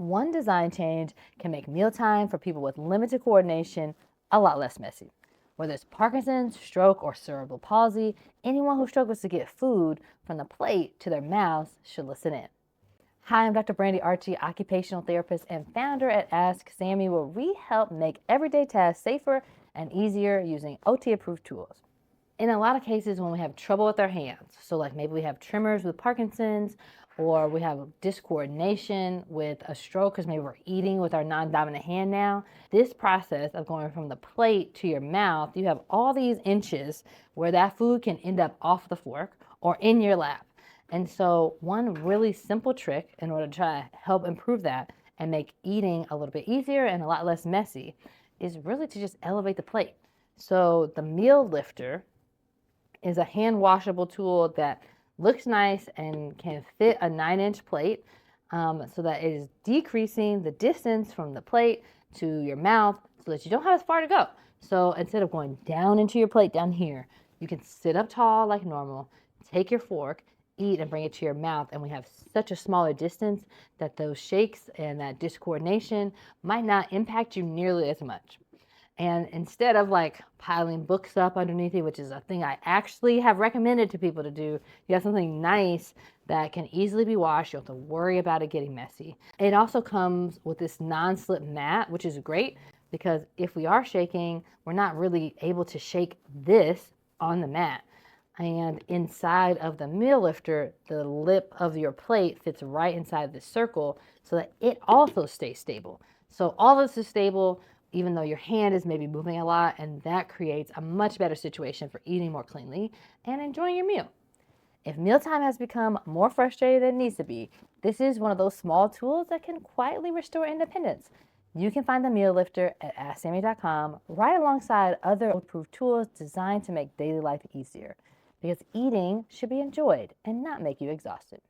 One design change can make mealtime for people with limited coordination a lot less messy. Whether it's Parkinson's, stroke, or cerebral palsy, anyone who struggles to get food from the plate to their mouths should listen in. Hi, I'm Dr. Brandy Archie, occupational therapist and founder at Ask SAMIE, where we help make everyday tasks safer and easier using OT-approved tools. In a lot of cases when we have trouble with our hands, so like maybe we have tremors with Parkinson's, or we have discoordination with a stroke because maybe we're eating with our non-dominant hand now, this process of going from the plate to your mouth, you have all these inches where that food can end up off the fork or in your lap. And so one really simple trick in order to try to help improve that and make eating a little bit easier and a lot less messy is really to just elevate the plate. So the meal lifter is a hand-washable tool that looks nice and can fit a 9-inch plate, so that it is decreasing the distance from the plate to your mouth so that you don't have as far to go. So instead of going down into your plate down here, you can sit up tall like normal, take your fork, eat, and bring it to your mouth, and we have such a smaller distance that those shakes and that discoordination might not impact you nearly as much. And instead of like piling books up underneath you, which is a thing I actually have recommended to people to do, you have something nice that can easily be washed. You don't have to worry about it getting messy. It also comes with this non-slip mat, which is great because if we are shaking, we're not really able to shake this on the mat. And inside of the meal lifter, the lip of your plate fits right inside the circle so that it also stays stable. So all this is stable, even though your hand is maybe moving a lot, and that creates a much better situation for eating more cleanly and enjoying your meal. If mealtime has become more frustrating than it needs to be, this is one of those small tools that can quietly restore independence. You can find the meal lifter at askSAMIE.com right alongside other approved tools designed to make daily life easier, because eating should be enjoyed and not make you exhausted.